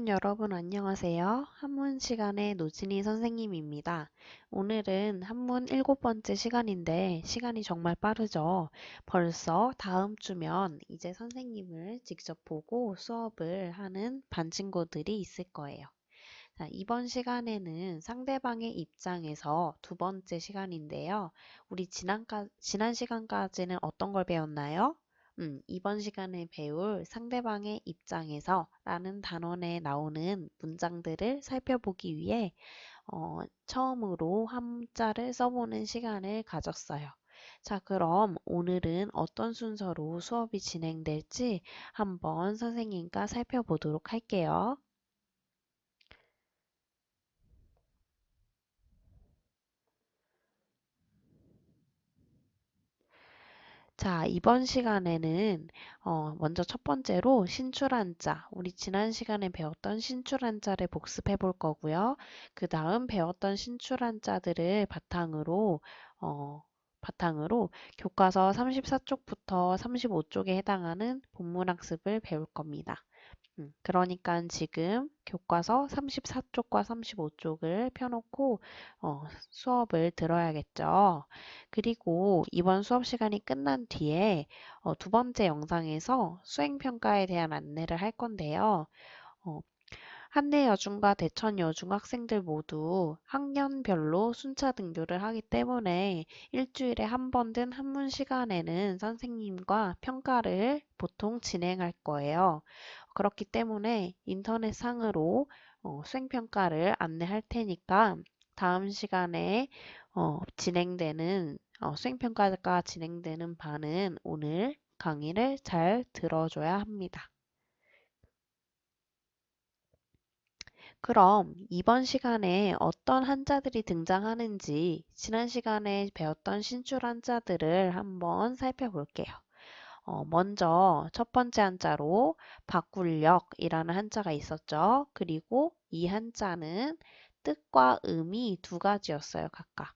학년 여러분 안녕하세요. 한문 시간의 노진희 선생님입니다. 오늘은 한문 7번째 시간인데 시간이 정말 빠르죠. 벌써 다음 주면 이제 선생님을 직접 보고 수업을 하는 반 친구들이 있을 거예요. 자, 이번 시간에는 상대방의 입장에서 두 번째 시간인데요. 우리 지난 시간까지는 어떤 걸 배웠나요? 이번 시간에 배울 상대방의 입장에서 라는 단원에 나오는 문장들을 살펴보기 위해 처음으로 한자를 써보는 시간을 가졌어요. 자, 그럼 오늘은 어떤 순서로 수업이 진행될지 한번 선생님과 살펴보도록 할게요. 자, 이번 시간에는 먼저 첫 번째로 신출한자, 우리 지난 시간에 배웠던 신출한자를 복습해 볼 거고요. 그 다음 배웠던 신출한자들을 바탕으로 교과서 34쪽부터 35쪽에 해당하는 본문학습을 배울 겁니다. 그러니까 지금 교과서 34쪽과 35쪽을 펴놓고 수업을 들어야겠죠. 그리고 이번 수업 시간이 끝난 뒤에 두 번째 영상에서 수행평가에 대한 안내를 할 건데요. 어, 한내여중과 대천여중 학생들 모두 학년별로 순차 등교를 하기 때문에 일주일에 한 번든 한문 시간에는 선생님과 평가를 보통 진행할 거예요. 그렇기 때문에 인터넷 상으로 수행평가를 안내할 테니까 다음 시간에 수행평가가 진행되는 반은 오늘 강의를 잘 들어줘야 합니다. 그럼 이번 시간에 어떤 한자들이 등장하는지 지난 시간에 배웠던 신출 한자들을 한번 살펴볼게요. 먼저 첫 번째 한자로 바꿀력이라는 한자가 있었죠. 그리고 이 한자는 뜻과 의미 두 가지였어요, 각각.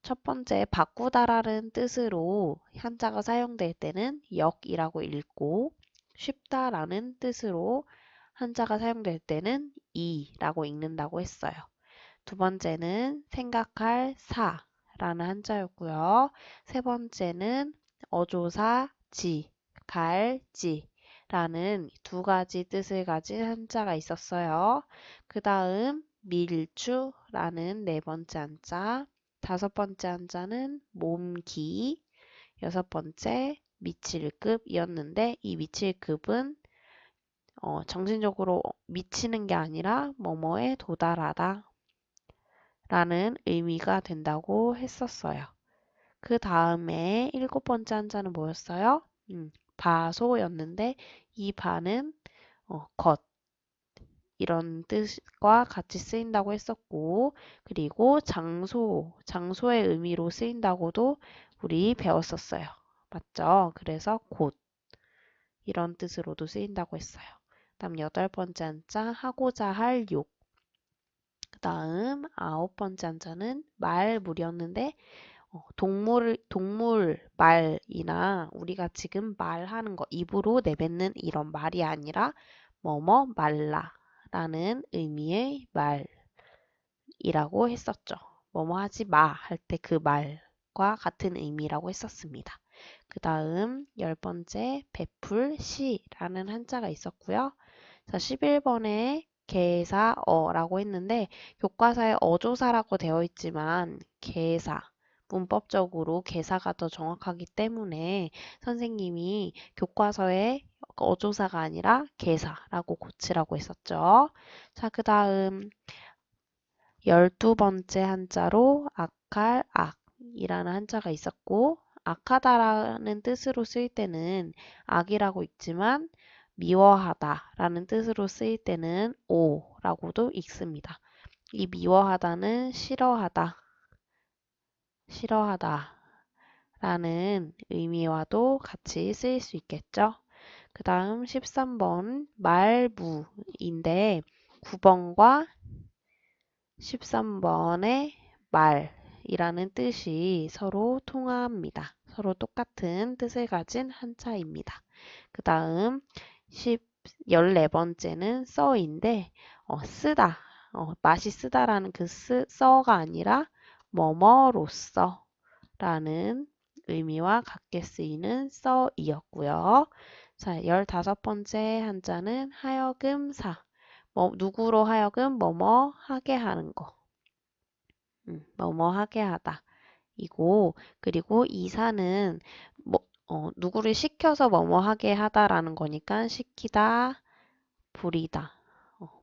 첫 번째 바꾸다라는 뜻으로 한자가 사용될 때는 역이라고 읽고 쉽다라는 뜻으로 한자가 사용될 때는 이라고 읽는다고 했어요. 두 번째는 생각할 사라는 한자였고요. 세 번째는 어조사 지, 갈지라는 두 가지 뜻을 가진 한자가 있었어요. 그 다음 밀추라는 네 번째 한자, 다섯 번째 한자는 몸기, 여섯 번째 미칠급이었는데 이 미칠급은 정신적으로 미치는 게 아니라 뭐뭐에 도달하다 라는 의미가 된다고 했었어요. 그 다음에 일곱 번째 한자는 뭐였어요? 바소였는데 이 바는 것 이런 뜻과 같이 쓰인다고 했었고 그리고 장소의 의미로 쓰인다고도 우리 배웠었어요. 맞죠? 그래서 곳 이런 뜻으로도 쓰인다고 했어요. 다음 여덟 번째 한자 하고자 할 욕. 그 다음 아홉 번째 한자는 말물이었는데 동물 말이나 우리가 지금 말하는 거 입으로 내뱉는 이런 말이 아니라 뭐뭐 말라 라는 의미의 말이라고 했었죠. 뭐뭐 하지 마 할 때 그 말과 같은 의미라고 했었습니다. 그 다음 열 번째 베풀시라는 한자가 있었고요. 자, 11번에 개사어라고 했는데 교과서에 어조사라고 되어 있지만 개사 문법적으로 개사가 더 정확하기 때문에 선생님이 교과서에 어조사가 아니라 개사라고 고치라고 했었죠. 자, 그 다음 12번째 한자로 악할 악이라는 한자가 있었고 악하다라는 뜻으로 쓰일 때는 악이라고 읽지만 미워하다라는 뜻으로 쓰일 때는 오라고도 읽습니다. 이 미워하다는 싫어하다라는 의미와도 같이 쓰일 수 있겠죠. 그 다음 13번 말무인데 9번과 13번의 말이라는 뜻이 서로 통합니다. 서로 똑같은 뜻을 가진 한자입니다. 그 다음 14번째는 써인데 쓰다. 맛이 쓰다라는 그 써가 아니라 뭐뭐로써 라는 의미와 같게 쓰이는 써이었고요. 자, 15번째 한자는 하여금사. 누구로 하여금 뭐뭐 하게 하는 거. 뭐뭐 하게 하다. 이고, 그리고 이사는 누구를 시켜서 뭐뭐 하게 하다라는 거니까 시키다, 부리다.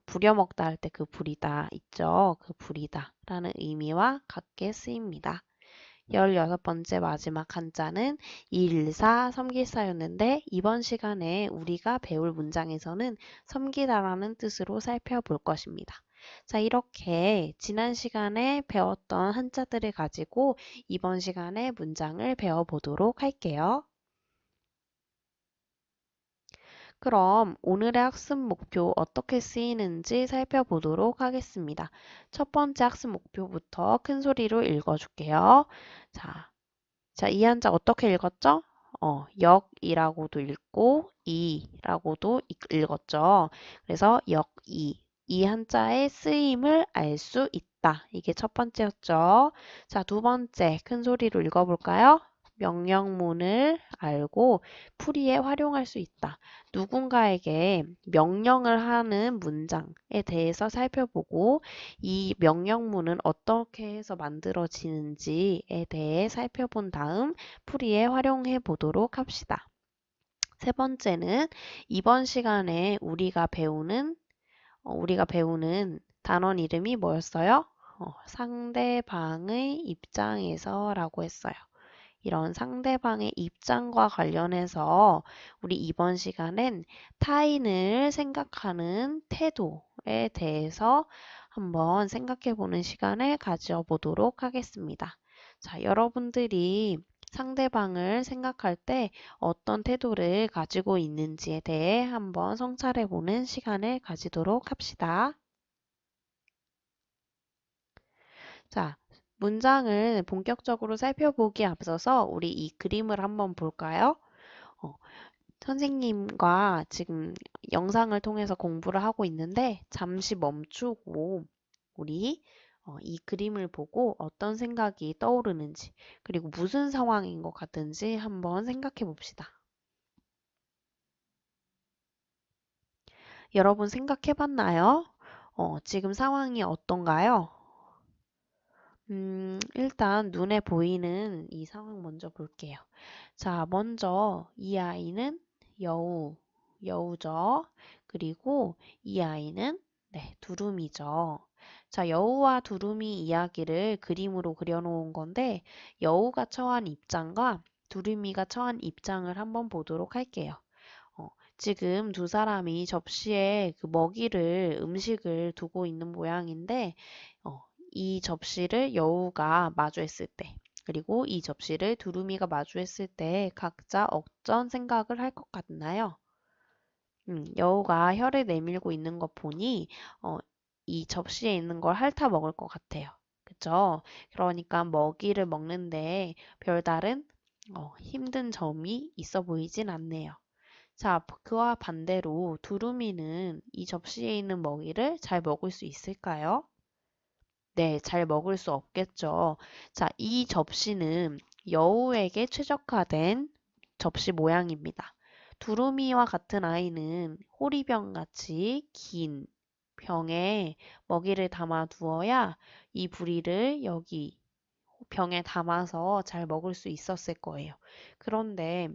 부려먹다 할 때 그 부리다 있죠? 그 부리다 라는 의미와 같게 쓰입니다. 16번째 마지막 한자는 일사, 섬기사였는데 이번 시간에 우리가 배울 문장에서는 섬기다라는 뜻으로 살펴볼 것입니다. 자, 이렇게 지난 시간에 배웠던 한자들을 가지고 이번 시간에 문장을 배워보도록 할게요. 그럼 오늘의 학습 목표 어떻게 쓰이는지 살펴보도록 하겠습니다. 첫 번째 학습 목표부터 큰 소리로 읽어줄게요. 자, 이 한자 어떻게 읽었죠? 역이라고도 읽고 이라고도 읽었죠. 그래서 역이, 이 한자의 쓰임을 알 수 있다. 이게 첫 번째였죠. 자, 두 번째 큰 소리로 읽어볼까요? 명령문을 알고 풀이에 활용할 수 있다. 누군가에게 명령을 하는 문장에 대해서 살펴보고 이 명령문은 어떻게 해서 만들어지는지에 대해 살펴본 다음 풀이에 활용해 보도록 합시다. 세 번째는 이번 시간에 우리가 배우는 단원 이름이 뭐였어요? 상대방의 입장에서 라고 했어요. 이런 상대방의 입장과 관련해서 우리 이번 시간엔 타인을 생각하는 태도에 대해서 한번 생각해 보는 시간을 가져보도록 하겠습니다. 자, 여러분들이 상대방을 생각할 때 어떤 태도를 가지고 있는지에 대해 한번 성찰해 보는 시간을 가지도록 합시다. 자, 문장을 본격적으로 살펴보기에 앞서서 우리 이 그림을 한번 볼까요? 선생님과 지금 영상을 통해서 공부를 하고 있는데 잠시 멈추고 우리 이 그림을 보고 어떤 생각이 떠오르는지 그리고 무슨 상황인 것 같은지 한번 생각해 봅시다. 여러분 생각해 봤나요? 지금 상황이 어떤가요? 일단 눈에 보이는 이 상황 먼저 볼게요. 자, 먼저 이 아이는 여우죠. 그리고 이 아이는 두루미죠. 자, 여우와 두루미 이야기를 그림으로 그려놓은 건데 여우가 처한 입장과 두루미가 처한 입장을 한번 보도록 할게요. 지금 두 사람이 접시에 그 음식을 두고 있는 모양인데 이 접시를 여우가 마주했을 때 그리고 이 접시를 두루미가 마주했을 때 각자 어떤 생각을 할 것 같나요? 여우가 혀를 내밀고 있는 것 보니 이 접시에 있는 걸 핥아 먹을 것 같아요. 그쵸? 그러니까 먹이를 먹는데 별다른 힘든 점이 있어 보이진 않네요. 자, 그와 반대로 두루미는 이 접시에 있는 먹이를 잘 먹을 수 있을까요? 네, 잘 먹을 수 없겠죠. 자, 이 접시는 여우에게 최적화된 접시 모양입니다. 두루미와 같은 아이는 호리병 같이 긴 병에 먹이를 담아 두어야 이 부리를 여기 병에 담아서 잘 먹을 수 있었을 거예요. 그런데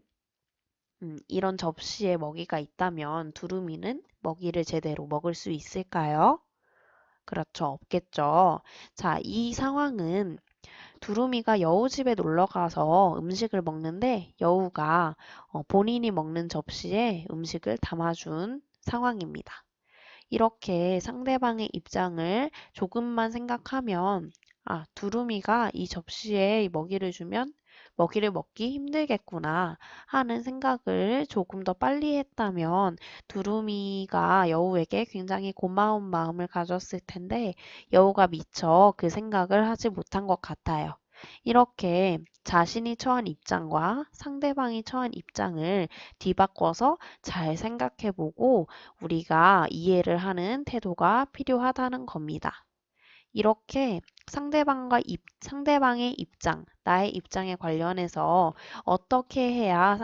이런 접시에 먹이가 있다면 두루미는 먹이를 제대로 먹을 수 있을까요? 그렇죠. 없겠죠. 자, 이 상황은 두루미가 여우 집에 놀러 가서 음식을 먹는데 여우가 본인이 먹는 접시에 음식을 담아준 상황입니다. 이렇게 상대방의 입장을 조금만 생각하면 두루미가 이 접시에 먹이를 주면 먹이를 먹기 힘들겠구나 하는 생각을 조금 더 빨리 했다면 두루미가 여우에게 굉장히 고마운 마음을 가졌을 텐데 여우가 미처 그 생각을 하지 못한 것 같아요. 이렇게 자신이 처한 입장과 상대방이 처한 입장을 뒤바꿔서 잘 생각해보고 우리가 이해를 하는 태도가 필요하다는 겁니다. 이렇게 상대방의 입장, 나의 입장에 관련해서 어떻게 해야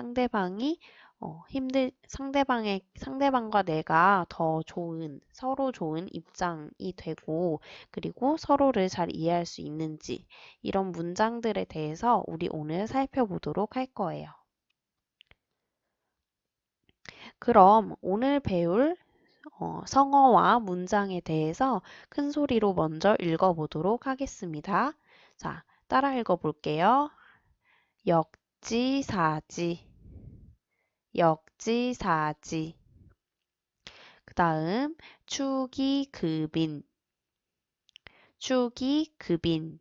상대방과 내가 더 좋은, 서로 좋은 입장이 되고, 그리고 서로를 잘 이해할 수 있는지, 이런 문장들에 대해서 우리 오늘 살펴보도록 할 거예요. 그럼 오늘 배울 성어와 문장에 대해서 큰 소리로 먼저 읽어보도록 하겠습니다. 자, 따라 읽어볼게요. 역지사지, 역지사지. 그 다음, 추기급인, 추기급인.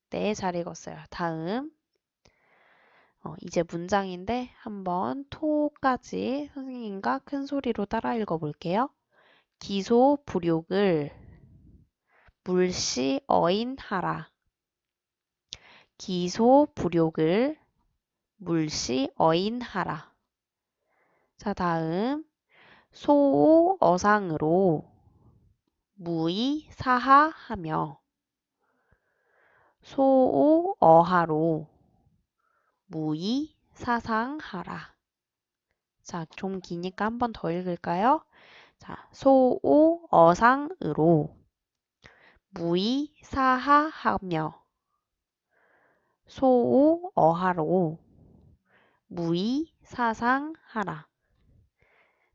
네, 잘 읽었어요. 다음, 이제 문장인데 한번 토까지 선생님과 큰 소리로 따라 읽어볼게요. 기소불욕을 물시어인하라. 기소불욕을 물시어인하라. 자, 다음 소오어상으로 무의사하하며 소오어하로 무의사상하라. 자, 좀 기니까 한 번 더 읽을까요? 자, 소오어상으로 무의사하하며 소오어하로 무의사상하라.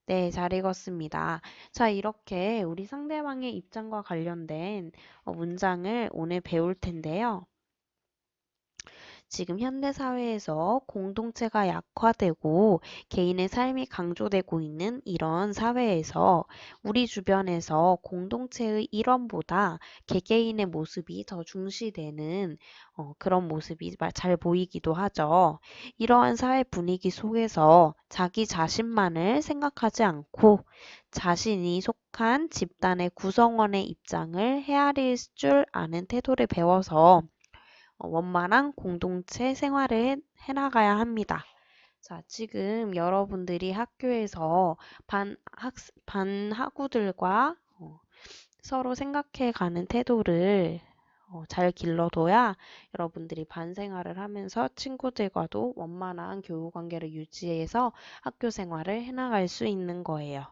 네, 잘 읽었습니다. 자, 이렇게 우리 상대방의 입장과 관련된 문장을 오늘 배울 텐데요. 지금 현대 사회에서 공동체가 약화되고 개인의 삶이 강조되고 있는 이런 사회에서 우리 주변에서 공동체의 일원보다 개개인의 모습이 더 중시되는 그런 모습이 잘 보이기도 하죠. 이러한 사회 분위기 속에서 자기 자신만을 생각하지 않고 자신이 속한 집단의 구성원의 입장을 헤아릴 줄 아는 태도를 배워서 원만한 공동체 생활을 해나가야 합니다. 자, 지금 여러분들이 학교에서 반 학우들과 서로 생각해가는 태도를 잘 길러둬야 여러분들이 반 생활을 하면서 친구들과도 원만한 교우 관계를 유지해서 학교 생활을 해나갈 수 있는 거예요.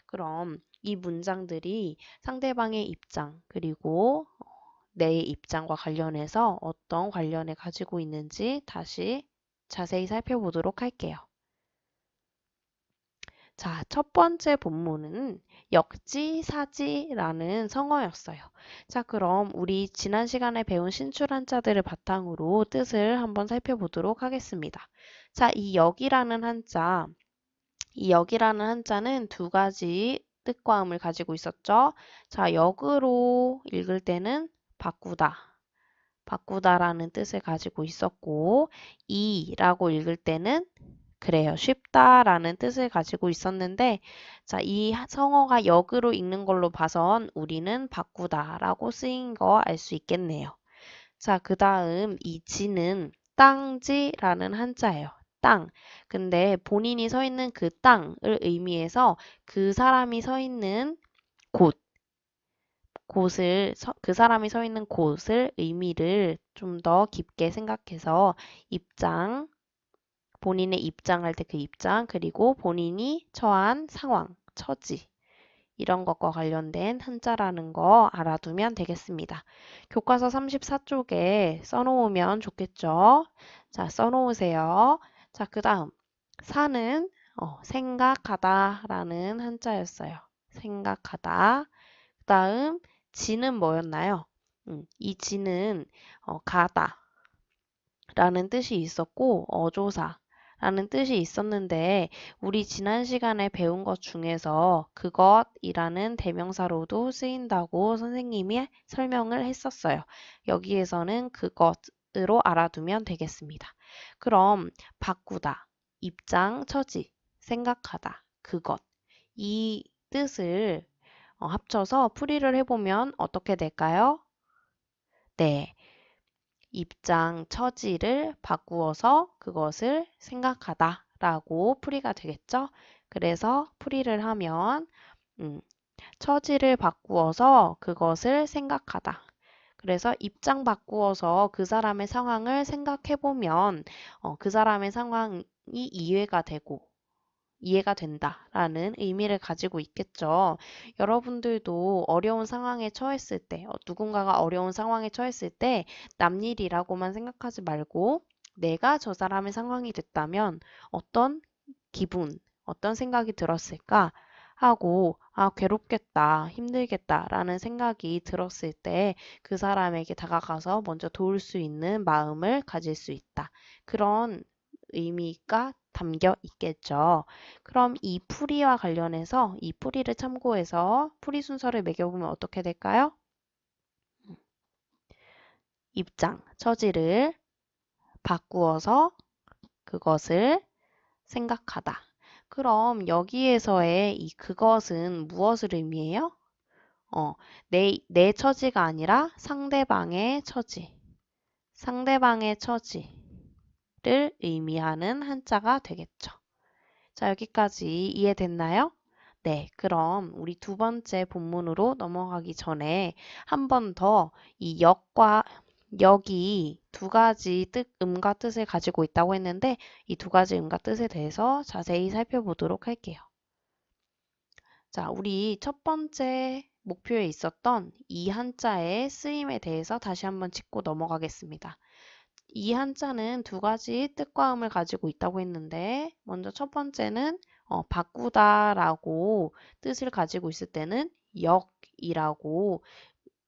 그럼 이 문장들이 상대방의 입장, 그리고 내 입장과 관련해서 어떤 관련을 가지고 있는지 다시 자세히 살펴보도록 할게요. 자, 첫 번째 본문은 역지사지라는 성어였어요. 자, 그럼 우리 지난 시간에 배운 신출한자들을 바탕으로 뜻을 한번 살펴보도록 하겠습니다. 자, 이 역이라는 한자는 두 가지 뜻과 의미를 가지고 있었죠. 자, 역으로 읽을 때는 바꾸다라는 뜻을 가지고 있었고, 이라고 읽을 때는 그래요. 쉽다라는 뜻을 가지고 있었는데, 자, 이 성어가 역으로 읽는 걸로 봐선 우리는 바꾸다라고 쓰인 거 알 수 있겠네요. 자, 그 다음 이 지는 땅지라는 한자예요. 땅. 근데 본인이 서 있는 그 땅을 의미해서 그 사람이 서 있는 그 사람이 서 있는 곳을 의미를 좀 더 깊게 생각해서 본인의 입장할 때 그 입장, 그리고 본인이 처한 상황, 처지, 이런 것과 관련된 한자라는 거 알아두면 되겠습니다. 교과서 34쪽에 써놓으면 좋겠죠? 자, 써놓으세요. 자, 그 다음, 사는 생각하다 라는 한자였어요. 생각하다. 그 다음, 지는 뭐였나요? 이 지는 가다 라는 뜻이 있었고 어조사라는 뜻이 있었는데 우리 지난 시간에 배운 것 중에서 그것이라는 대명사로도 쓰인다고 선생님이 설명을 했었어요. 여기에서는 그것으로 알아두면 되겠습니다. 그럼 바꾸다, 입장, 처지, 생각하다, 그것 이 뜻을 합쳐서 풀이를 해보면 어떻게 될까요? 네. 입장, 처지를 바꾸어서 그것을 생각하다 라고 풀이가 되겠죠? 그래서 풀이를 하면 처지를 바꾸어서 그것을 생각하다. 그래서 입장 바꾸어서 그 사람의 상황을 생각해보면 그 사람의 상황이 이해가 된다라는 의미를 가지고 있겠죠. 여러분들도 어려운 상황에 처했을 때, 누군가가 어려운 상황에 처했을 때 남일이라고만 생각하지 말고 내가 저 사람의 상황이 됐다면 어떤 기분, 어떤 생각이 들었을까 하고 괴롭겠다, 힘들겠다라는 생각이 들었을 때 그 사람에게 다가가서 먼저 도울 수 있는 마음을 가질 수 있다. 그런 의미가 담겨 있겠죠. 그럼 이 풀이와 관련해서 이 풀이를 참고해서 풀이 순서를 매겨보면 어떻게 될까요? 입장, 처지를 바꾸어서 그것을 생각하다. 그럼 여기에서의 이 그것은 무엇을 의미해요? 내 처지가 아니라 상대방의 처지. 상대방의 처지를 의미하는 한자가 되겠죠. 자, 여기까지 이해됐나요? 네, 그럼 우리 두 번째 본문으로 넘어가기 전에 한 번 더 이 역과 역이 두 가지 음과 뜻을 가지고 있다고 했는데 이 두 가지 음과 뜻에 대해서 자세히 살펴보도록 할게요. 자, 우리 첫 번째 목표에 있었던 이 한자의 쓰임에 대해서 다시 한번 짚고 넘어가겠습니다. 이 한자는 두 가지 뜻과 음을 가지고 있다고 했는데 먼저 첫 번째는 바꾸다라고 뜻을 가지고 있을 때는 역이라고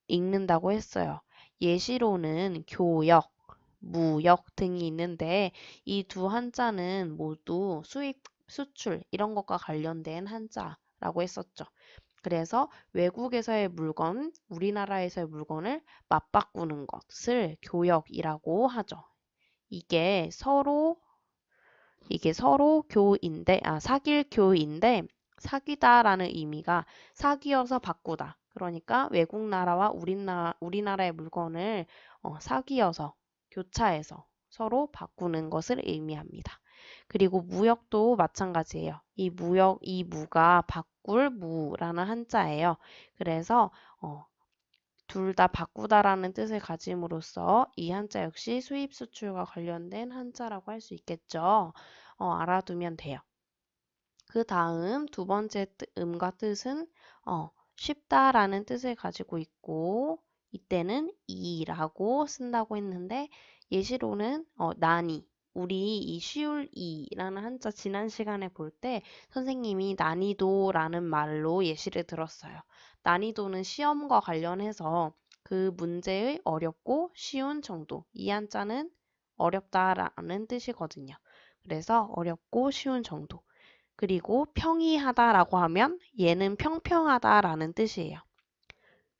읽는다고 했어요. 예시로는 교역, 무역 등이 있는데 이 두 한자는 모두 수입, 수출 이런 것과 관련된 한자라고 했었죠. 그래서 외국에서의 물건, 우리나라에서의 물건을 맞바꾸는 것을 교역이라고 하죠. 이게 서로 교인데, 사귈 교인데, 사귀다라는 의미가 사귀어서 바꾸다. 그러니까 외국 나라와 우리나라의 물건을 사귀어서, 교차해서 서로 바꾸는 것을 의미합니다. 그리고 무역도 마찬가지예요. 이 무가 바꿀 무라는 한자예요. 그래서 둘 다 바꾸다라는 뜻을 가짐으로써 이 한자 역시 수입 수출과 관련된 한자라고 할 수 있겠죠. 알아두면 돼요. 그 다음 두 번째 음과 뜻은 쉽다라는 뜻을 가지고 있고 이때는 이라고 쓴다고 했는데 예시로는 난이 우리 이 쉬울 이라는 한자 지난 시간에 볼 때 선생님이 난이도라는 말로 예시를 들었어요. 난이도는 시험과 관련해서 그 문제의 어렵고 쉬운 정도 이 한자는 어렵다라는 뜻이거든요. 그래서 어렵고 쉬운 정도. 그리고 평이하다라고 하면 얘는 평평하다라는 뜻이에요.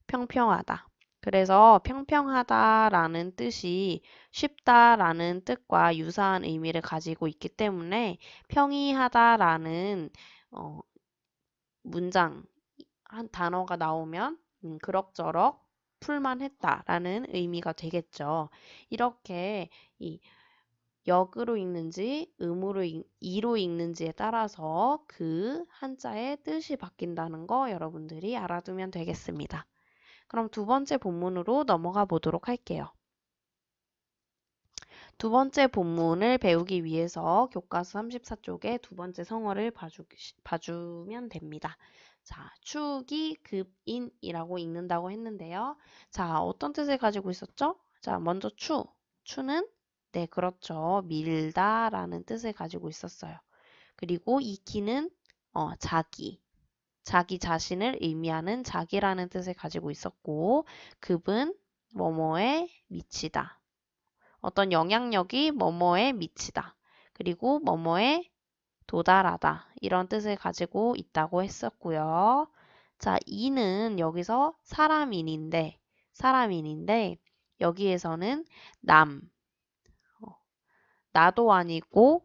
평평하다. 그래서 평평하다라는 뜻이 쉽다라는 뜻과 유사한 의미를 가지고 있기 때문에 평이하다라는 문장, 한 단어가 나오면 그럭저럭 풀만했다라는 의미가 되겠죠. 이렇게 이 역으로 읽는지 이로 읽는지에 따라서 그 한자의 뜻이 바뀐다는 거 여러분들이 알아두면 되겠습니다. 그럼 두 번째 본문으로 넘어가 보도록 할게요. 두 번째 본문을 배우기 위해서 교과서 34쪽에 두 번째 성어를 봐주면 됩니다. 자, 축이 급인이라고 읽는다고 했는데요. 자, 어떤 뜻을 가지고 있었죠? 자, 먼저 추는 네, 그렇죠. 밀다라는 뜻을 가지고 있었어요. 그리고 이키는 자기 자신을 의미하는 자기라는 뜻을 가지고 있었고 급은 뭐뭐에 미치다. 어떤 영향력이 뭐뭐에 미치다. 그리고 뭐뭐에 도달하다. 이런 뜻을 가지고 있다고 했었고요. 자, 이는 여기서 사람인인데 여기에서는 나도 아니고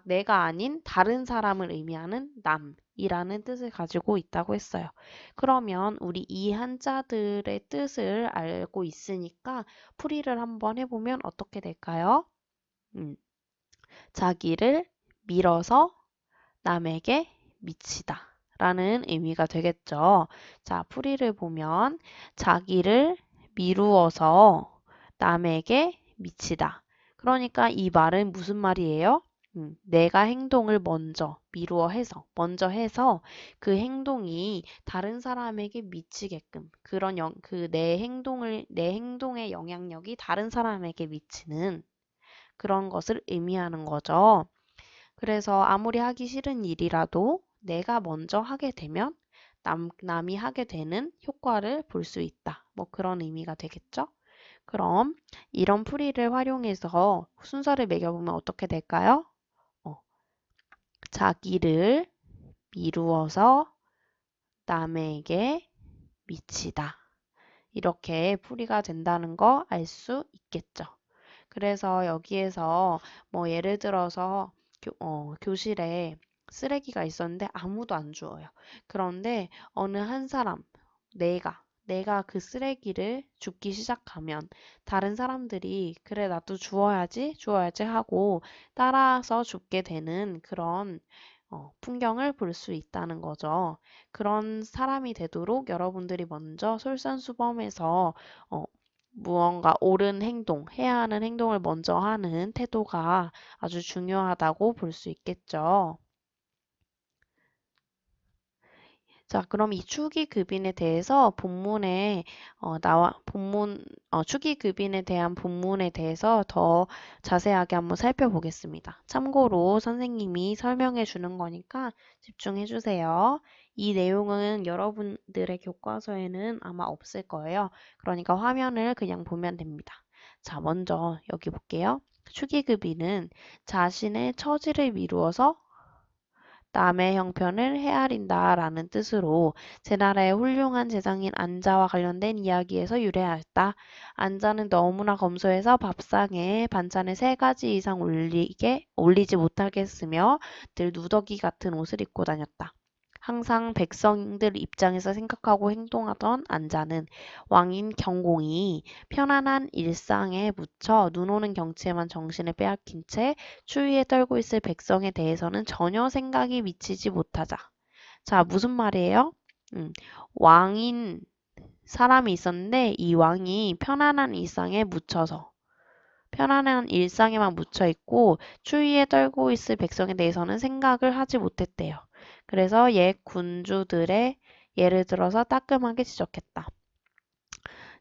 내가 아닌 다른 사람을 의미하는 남이라는 뜻을 가지고 있다고 했어요. 그러면 우리 이 한자들의 뜻을 알고 있으니까 풀이를 한번 해보면 어떻게 될까요? 자기를 밀어서 남에게 미치다 라는 의미가 되겠죠. 자, 풀이를 보면 자기를 미루어서 남에게 미치다. 그러니까 이 말은 무슨 말이에요? 내가 행동을 먼저 해서 그 행동이 다른 사람에게 미치게끔 내 행동의 영향력이 다른 사람에게 미치는 그런 것을 의미하는 거죠. 그래서 아무리 하기 싫은 일이라도 내가 먼저 하게 되면 남이 하게 되는 효과를 볼 수 있다. 뭐 그런 의미가 되겠죠? 그럼 이런 풀이를 활용해서 순서를 매겨보면 어떻게 될까요? 자기를 미루어서 남에게 미치다. 이렇게 풀이가 된다는 거 알 수 있겠죠. 그래서 여기에서 뭐 예를 들어서 교실에 쓰레기가 있었는데 아무도 안 주워요. 그런데 어느 한 사람, 내가 그 쓰레기를 줍기 시작하면 다른 사람들이 그래 나도 주워야지 하고 따라서 줍게 되는 그런 풍경을 볼 수 있다는 거죠. 그런 사람이 되도록 여러분들이 먼저 솔선수범해서 무언가 옳은 행동, 해야 하는 행동을 먼저 하는 태도가 아주 중요하다고 볼 수 있겠죠. 자, 그럼 이 축의급인에 대해서 축의급인에 대한 본문에 대해서 더 자세하게 한번 살펴보겠습니다. 참고로 선생님이 설명해 주는 거니까 집중해 주세요. 이 내용은 여러분들의 교과서에는 아마 없을 거예요. 그러니까 화면을 그냥 보면 됩니다. 자, 먼저 여기 볼게요. 축의급인은 자신의 처지를 미루어서 남의 형편을 헤아린다 라는 뜻으로 제나라의 훌륭한 제장인 안자와 관련된 이야기에서 유래하였다. 안자는 너무나 검소해서 밥상에 반찬을 3가지 이상 올리지 못하게 했으며 늘 누더기 같은 옷을 입고 다녔다. 항상 백성들 입장에서 생각하고 행동하던 안자는 왕인 경공이 편안한 일상에 묻혀 눈 오는 경치에만 정신을 빼앗긴 채 추위에 떨고 있을 백성에 대해서는 전혀 생각이 미치지 못하자. 자, 무슨 말이에요? 왕인 사람이 있었는데 이 왕이 편안한 일상에만 묻혀 있고 추위에 떨고 있을 백성에 대해서는 생각을 하지 못했대요. 그래서 옛 군주들의 예를 들어서 따끔하게 지적했다.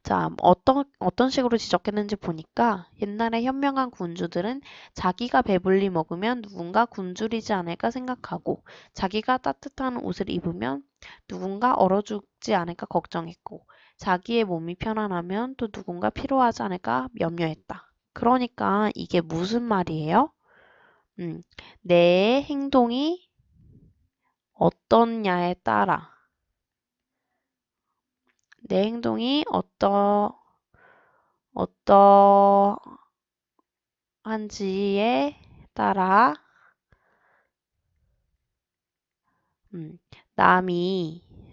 자, 어떤 식으로 지적했는지 보니까 옛날에 현명한 군주들은 자기가 배불리 먹으면 누군가 굶주리지 않을까 생각하고 자기가 따뜻한 옷을 입으면 누군가 얼어 죽지 않을까 걱정했고 자기의 몸이 편안하면 또 누군가 필요하지 않을까 염려했다. 그러니까 이게 무슨 말이에요? 내 행동이 어떻냐에 따라 내 행동이 어떠한지에 따라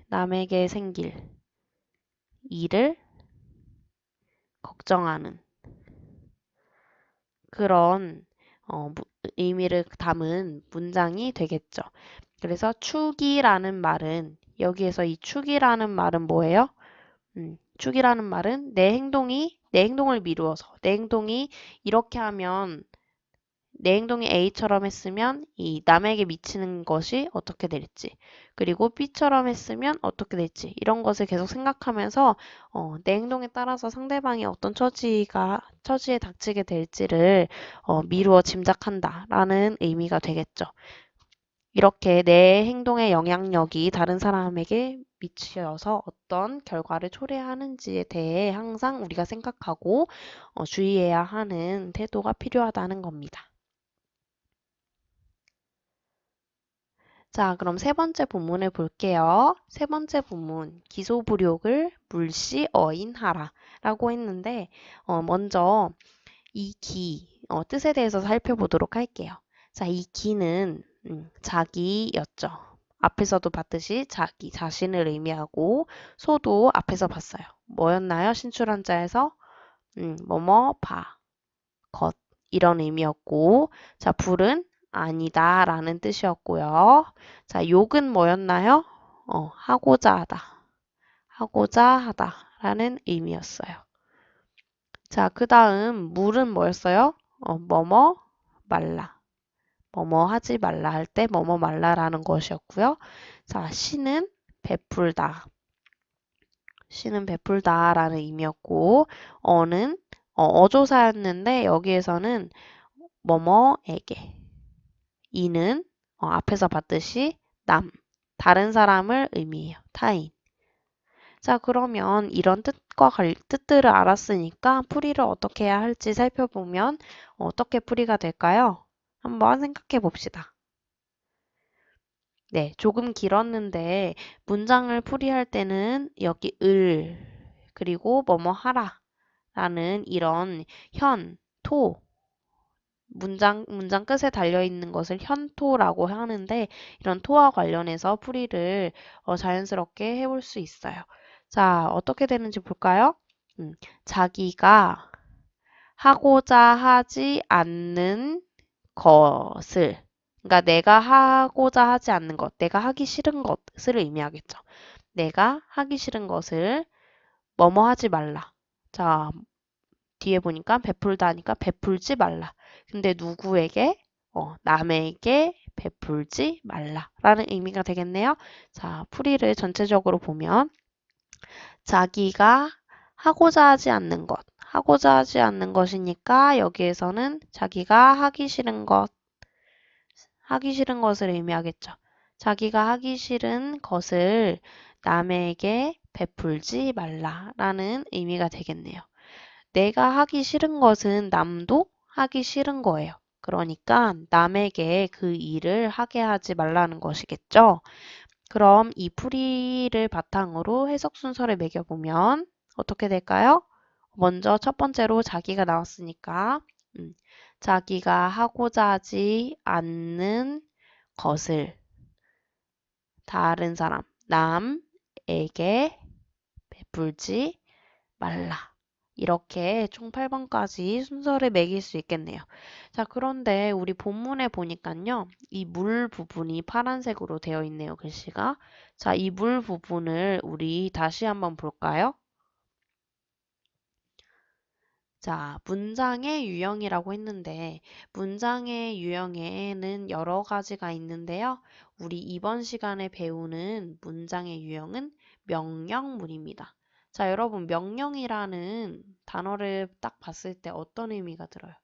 남에게 생길 일을 걱정하는 그런 의미를 담은 문장이 되겠죠. 그래서 축이라는 말은 여기에서 이 축이라는 말은 뭐예요? 축이라는 말은 내 행동을 미루어서 내 행동이 이렇게 하면 내 행동이 A처럼 했으면 이 남에게 미치는 것이 어떻게 될지 그리고 B처럼 했으면 어떻게 될지 이런 것을 계속 생각하면서 내 행동에 따라서 상대방이 어떤 처지에 닥치게 될지를 미루어 짐작한다 라는 의미가 되겠죠. 이렇게 내 행동의 영향력이 다른 사람에게 미치어서 어떤 결과를 초래하는지에 대해 항상 우리가 생각하고 주의해야 하는 태도가 필요하다는 겁니다. 자, 그럼 세 번째 본문을 볼게요. 세 번째 본문, 기소불욕을 물시 어인하라 라고 했는데 먼저 이 뜻에 대해서 살펴보도록 할게요. 자, 이 기는 자기였죠. 앞에서도 봤듯이 자기, 자신을 의미하고 소도 앞에서 봤어요. 뭐였나요? 신출한자에서 뭐뭐 봐, 것 이런 의미였고 자, 불은 아니다 라는 뜻이었고요. 자, 욕은 뭐였나요? 하고자 하다. 하고자 하다 라는 의미였어요. 자, 그 다음 물은 뭐였어요? 뭐뭐 말라. 뭐뭐 하지 말라 할 때 뭐뭐 말라라는 것이었고요. 자, 시는 베풀다. 시는 베풀다라는 의미였고 어는 어조사였는데 여기에서는 뭐뭐에게 이는 앞에서 봤듯이 남, 다른 사람을 의미해요. 타인. 자, 그러면 이런 뜻들을 알았으니까 풀이를 어떻게 해야 할지 살펴보면 어떻게 풀이가 될까요? 한번 생각해 봅시다. 네, 조금 길었는데 문장을 풀이할 때는 여기 그리고 뭐뭐 하라 라는 이런 현, 토, 문장 끝에 달려있는 것을 현토라고 하는데 이런 토와 관련해서 풀이를 자연스럽게 해볼 수 있어요. 자, 어떻게 되는지 볼까요? 자기가 하고자 하지 않는 것을 그러니까 내가 하고자 하지 않는 것, 내가 하기 싫은 것을 의미하겠죠. 내가 하기 싫은 것을 뭐뭐 하지 말라. 자, 뒤에 보니까 베풀다 하니까 베풀지 말라. 근데 누구에게? 남에게 베풀지 말라라는 의미가 되겠네요. 자, 풀이를 전체적으로 보면 자기가 하고자 하지 않는 것, 하고자 하지 않는 것이니까 여기에서는 자기가 하기 싫은 것을 의미하겠죠. 자기가 하기 싫은 것을 남에게 베풀지 말라라는 의미가 되겠네요. 내가 하기 싫은 것은 남도 하기 싫은 거예요. 그러니까 남에게 그 일을 하게 하지 말라는 것이겠죠. 그럼 이 풀이를 바탕으로 해석 순서를 매겨보면 어떻게 될까요? 먼저 첫 번째로 자기가 나왔으니까 자기가 하고자 하지 않는 것을 다른 사람, 남에게 베풀지 말라. 이렇게 총 8번까지 순서를 매길 수 있겠네요. 자, 그런데 우리 본문에 보니까요. 이 물 부분이 파란색으로 되어 있네요. 글씨가. 자, 이 물 부분을 우리 다시 한번 볼까요? 자, 문장의 유형이라고 했는데 문장의 유형에는 여러 가지가 있는데요. 우리 이번 시간에 배우는 문장의 유형은 명령문입니다. 자, 여러분 명령이라는 단어를 딱 봤을 때 어떤 의미가 들어요?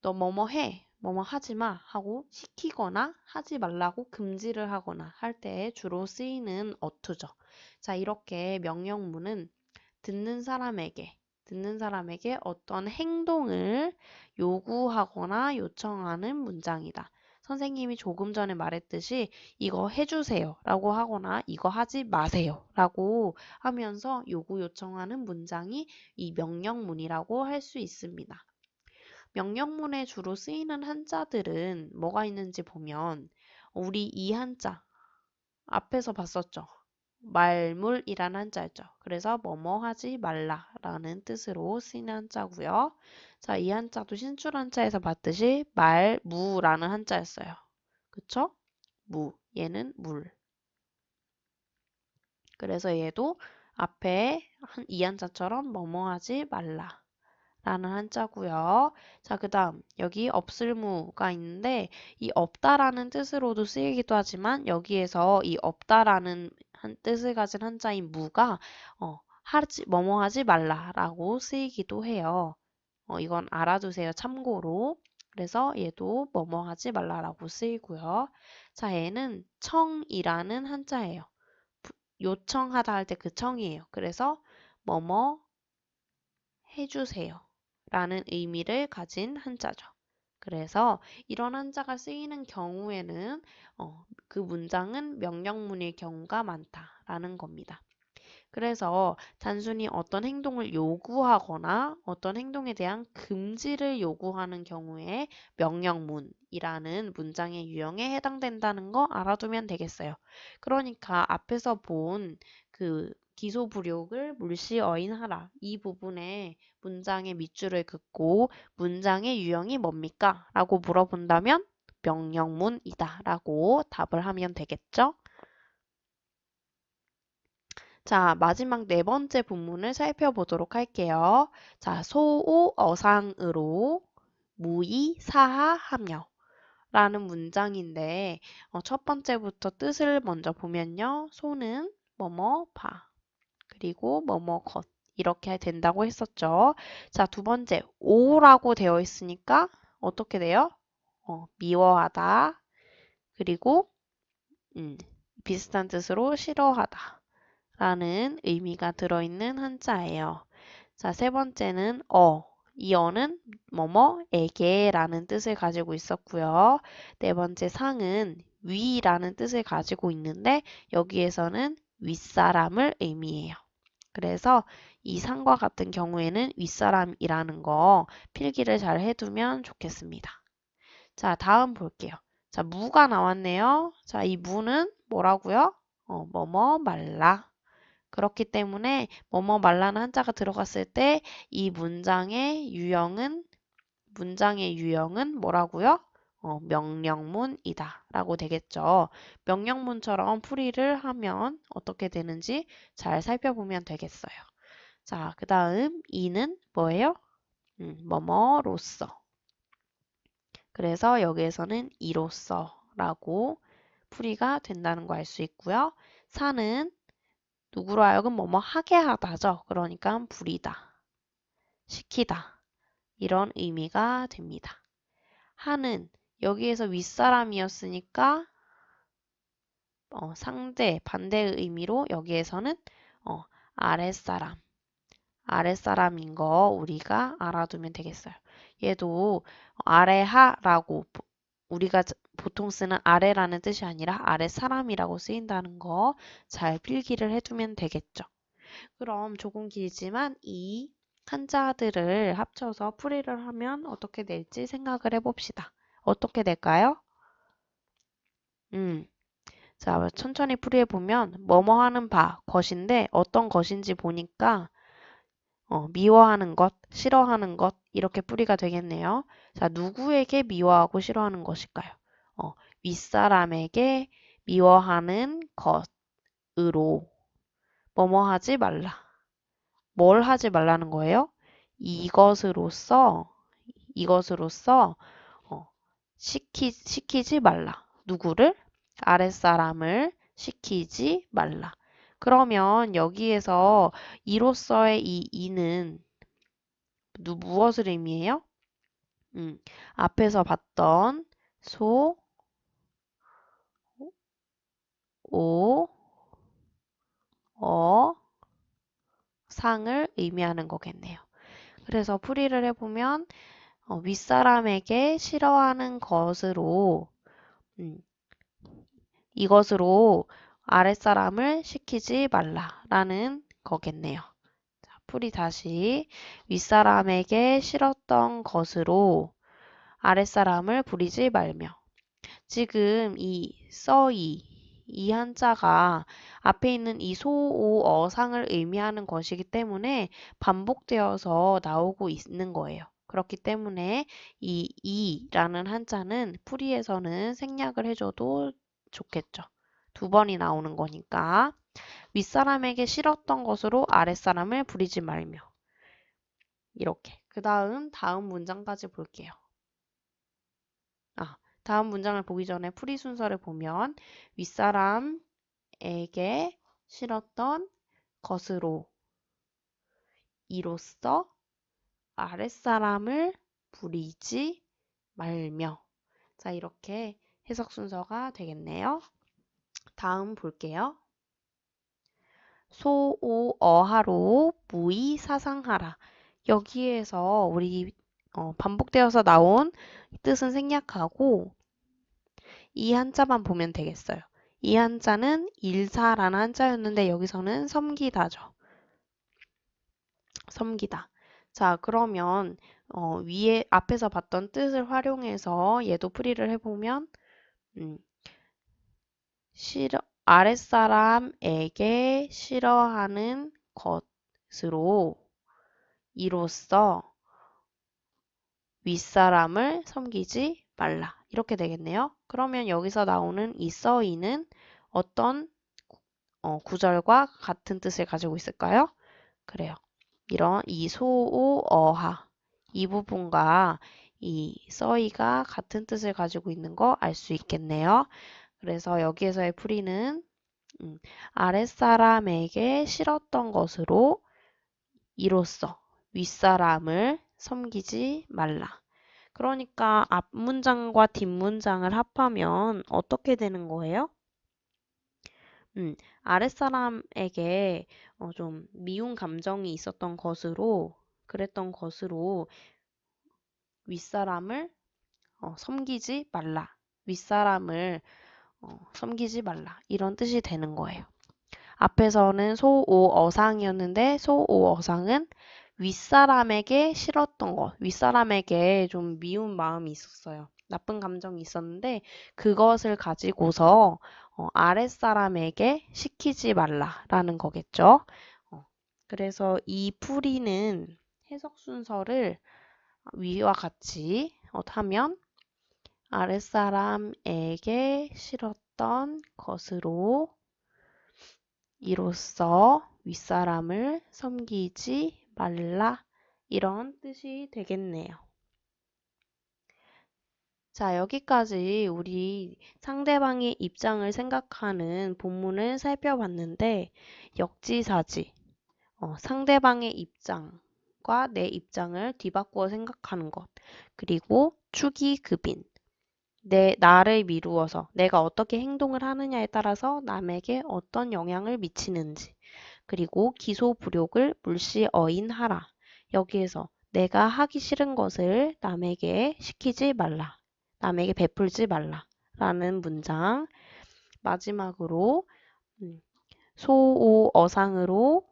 너 뭐뭐 해, 뭐뭐 하지 마 하고 시키거나 하지 말라고 금지를 하거나 할 때 주로 쓰이는 어투죠. 자, 이렇게 명령문은 듣는 사람에게 어떤 행동을 요구하거나 요청하는 문장이다. 선생님이 조금 전에 말했듯이 이거 해주세요 라고 하거나 이거 하지 마세요 라고 하면서 요구 요청하는 문장이 이 명령문이라고 할 수 있습니다. 명령문에 주로 쓰이는 한자들은 뭐가 있는지 보면 우리 이 한자 앞에서 봤었죠. 말물이란 한자였죠. 그래서 뭐뭐 하지 말라라는 뜻으로 쓰이는 한자고요. 자, 이 한자도 신출 한자에서 봤듯이 말무라는 한자였어요. 그쵸? 무, 얘는 물. 그래서 얘도 앞에 이 한자처럼 뭐뭐 하지 말라. 라는 한자고요. 자, 그 다음 여기 없을무가 있는데 이 없다라는 뜻으로도 쓰이기도 하지만 여기에서 이 없다라는 뜻을 가진 한자인 무가 뭐뭐 하지 말라라고 쓰이기도 해요. 이건 알아두세요. 참고로. 그래서 얘도 뭐뭐 하지 말라라고 쓰이고요. 자, 얘는 청이라는 한자예요. 요청하다 할 때 그 청이에요. 그래서 뭐뭐 해주세요. 라는 의미를 가진 한자죠. 그래서 이런 한자가 쓰이는 경우에는 그 문장은 명령문일 경우가 많다라는 겁니다. 그래서 단순히 어떤 행동을 요구하거나 어떤 행동에 대한 금지를 요구하는 경우에 명령문이라는 문장의 유형에 해당된다는 거 알아두면 되겠어요. 그러니까 앞에서 본 그 기소불욕을 물시어인하라 이 부분에 문장의 밑줄을 긋고 문장의 유형이 뭡니까? 라고 물어본다면 명령문이다 라고 답을 하면 되겠죠? 자, 마지막 네 번째 본문을 살펴보도록 할게요. 자, 소오어상으로 무이사하하며 라는 문장인데 첫 번째부터 뜻을 먼저 보면요. 소는 뭐뭐 봐 그리고 뭐뭐 것 이렇게 된다고 했었죠. 자, 두 번째 오라고 되어 있으니까 어떻게 돼요? 미워하다 그리고 비슷한 뜻으로 싫어하다 라는 의미가 들어있는 한자예요. 자, 세 번째는 이 어는 뭐뭐에게 라는 뜻을 가지고 있었고요. 네 번째 상은 위라는 뜻을 가지고 있는데 여기에서는 윗사람을 의미해요. 그래서 이 상과 같은 경우에는 윗사람이라는 거 필기를 잘 해두면 좋겠습니다. 자, 다음 볼게요. 자, 무가 나왔네요. 자, 이 무는 뭐라고요? 뭐뭐 말라. 그렇기 때문에 뭐뭐 말라는 한자가 들어갔을 때 이 문장의 유형은 뭐라고요? 명령문이다 라고 되겠죠. 명령문처럼 풀이를 하면 어떻게 되는지 잘 살펴보면 되겠어요. 자, 그 다음 이는 뭐예요? 뭐뭐로써. 그래서 여기에서는 이로써 라고 풀이가 된다는 거 알 수 있고요. 사는 누구로 하여금 뭐뭐 하게 하다죠. 그러니까 부리다, 시키다 이런 의미가 됩니다. 하는 여기에서 윗사람이었으니까 상대, 반대의 의미로 여기에서는 아랫사람, 아랫사람인 거 우리가 알아두면 되겠어요. 얘도 아래하라고 우리가 보통 쓰는 아래라는 뜻이 아니라 아랫사람이라고 쓰인다는 거 잘 필기를 해두면 되겠죠. 그럼 조금 길지만 이 한자들을 합쳐서 풀이를 하면 어떻게 될지 생각을 해봅시다. 어떻게 될까요? 자, 천천히 풀이해보면 뭐뭐 하는 바, 것인데 어떤 것인지 보니까 미워하는 것, 싫어하는 것 이렇게 풀이가 되겠네요. 자, 누구에게 미워하고 싫어하는 것일까요? 윗사람에게 미워하는 것으로 뭐뭐 하지 말라. 뭘 하지 말라는 거예요? 이것으로써 시키지 말라. 누구를? 아랫사람을 시키지 말라. 그러면 여기에서 이로써의 이 이는 무엇을 의미해요? 앞에서 봤던 소, 오, 상을 의미하는 거겠네요. 그래서 풀이를 해보면 윗사람에게 싫어하는 것으로 이것으로 아랫사람을 시키지 말라라는 거겠네요. 자, 풀이 다시 윗사람에게 싫었던 것으로 아랫사람을 부리지 말며 지금 이 한자가 앞에 있는 이 소오어상을 의미하는 것이기 때문에 반복되어서 나오고 있는 거예요. 그렇기 때문에 이 이라는 한자는 풀이에서는 생략을 해줘도 좋겠죠. 두 번이 나오는 거니까 윗사람에게 싫었던 것으로 아랫사람을 부리지 말며 이렇게 그 다음 문장까지 볼게요. 다음 문장을 보기 전에 풀이 순서를 보면 윗사람에게 싫었던 것으로 이로써 아랫사람을 부리지 말며 자 이렇게 해석 순서가 되겠네요. 다음 볼게요. 소오어하로 무의사상하라. 여기에서 우리 반복되어서 나온 뜻은 생략하고 이 한자만 보면 되겠어요. 이 한자는 일사라는 한자였는데 여기서는 섬기다죠. 섬기다. 자, 그러면 위에 앞에서 봤던 뜻을 활용해서 얘도 풀이를 해보면 음, 아랫사람에게 싫어하는 것으로 이로써 윗사람을 섬기지 말라. 이렇게 되겠네요. 그러면 여기서 나오는 이 써이는 어떤 구절과 같은 뜻을 가지고 있을까요? 그래요. 이런 이 소오 어하 이 부분과 이 써이가 같은 뜻을 가지고 있는 거 알 수 있겠네요. 그래서 여기에서의 풀이는 아랫사람에게 싫었던 것으로 이로써 윗사람을 섬기지 말라. 그러니까 앞문장과 뒷문장을 합하면 어떻게 되는 거예요? 아랫사람에게 좀 미운 감정이 있었던 것으로, 그랬던 것으로 윗사람을 섬기지 말라. 윗사람을 섬기지 말라. 이런 뜻이 되는 거예요. 앞에서는 소오어상이었는데 소오어상은 윗사람에게 싫었던 것, 윗사람에게 좀 미운 마음이 있었어요. 나쁜 감정이 있었는데 그것을 가지고서 아랫사람에게 시키지 말라라는 거겠죠. 그래서 이 풀이는 해석 순서를 위와 같이 하면 아랫사람에게 싫었던 것으로 이로써 윗사람을 섬기지 말라 이런 뜻이 되겠네요. 자, 여기까지 우리 상대방의 입장을 생각하는 본문을 살펴봤는데 역지사지, 상대방의 입장과 내 입장을 뒤바꾸어 생각하는 것, 그리고 축의급인, 나를 미루어서 내가 어떻게 행동을 하느냐에 따라서 남에게 어떤 영향을 미치는지, 그리고 기소불욕을 물시어인하라. 여기에서 내가 하기 싫은 것을 남에게 시키지 말라. 남에게 베풀지 말라. 라는 문장. 마지막으로 소오어상으로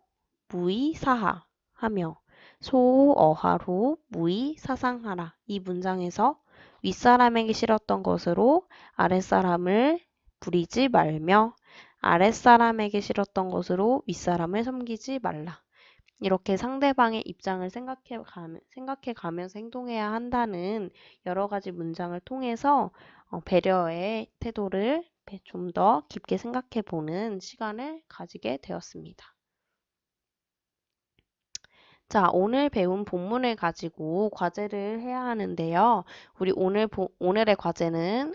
무의사하 하며 소오어하로 무의사상하라. 이 문장에서 윗사람에게 싫었던 것으로 아랫사람을 부리지 말며 아랫사람에게 싫었던 것으로 윗사람을 섬기지 말라. 이렇게 상대방의 입장을 생각해 가면서 행동해야 한다는 여러 가지 문장을 통해서 배려의 태도를 좀 더 깊게 생각해 보는 시간을 가지게 되었습니다. 자, 오늘 배운 본문을 가지고 과제를 해야 하는데요. 우리 오늘의 과제는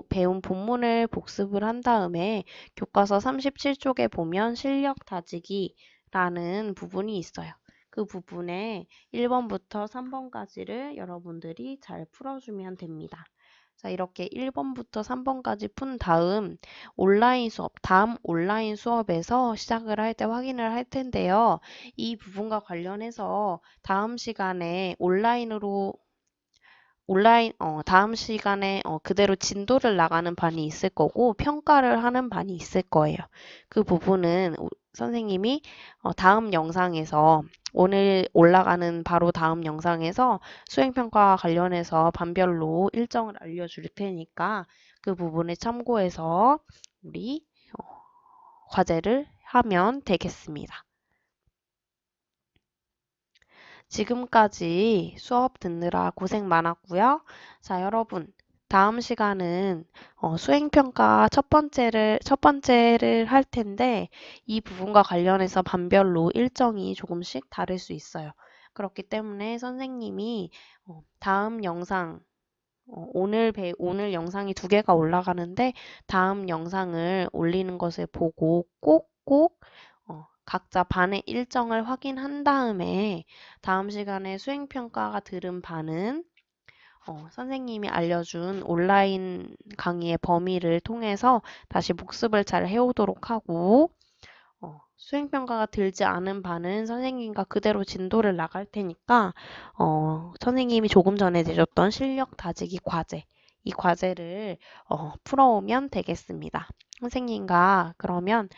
배운 본문을 복습을 한 다음에 교과서 37쪽에 보면 실력 다지기라는 부분이 있어요. 그 부분에 1번부터 3번까지를 여러분들이 잘 풀어주면 됩니다. 자, 이렇게 1번부터 3번까지 푼 다음 다음 온라인 수업에서 시작을 할 때 확인을 할 텐데요. 이 부분과 관련해서 다음 시간에 다음 시간에 그대로 진도를 나가는 반이 있을 거고 평가를 하는 반이 있을 거예요. 그 부분은 선생님이 다음 영상에서 오늘 올라가는 바로 다음 영상에서 수행평가와 관련해서 반별로 일정을 알려줄 테니까 그 부분을 참고해서 우리 과제를 하면 되겠습니다. 지금까지 수업 듣느라 고생 많았고요. 자, 여러분, 다음 시간은 수행평가 첫 번째를 할 텐데 이 부분과 관련해서 반별로 일정이 조금씩 다를 수 있어요. 그렇기 때문에 선생님이 다음 영상 오늘 영상이 2개가 올라가는데 다음 영상을 올리는 것을 보고 꼭꼭 각자 반의 일정을 확인한 다음에 다음 시간에 수행평가가 들은 반은 선생님이 알려준 온라인 강의의 범위를 통해서 다시 복습을 잘 해오도록 하고 수행평가가 들지 않은 반은 선생님과 그대로 진도를 나갈 테니까 선생님이 조금 전에 내줬던 실력 다지기 과제 이 과제를 풀어오면 되겠습니다. 선생님과 그러면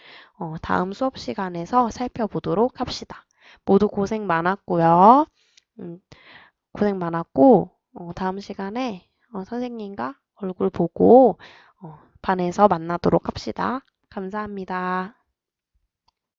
다음 수업 시간에서 살펴보도록 합시다. 모두 고생 많았고요. 음, 고생 많았고 다음 시간에 선생님과 얼굴 보고 반에서 만나도록 합시다. 감사합니다.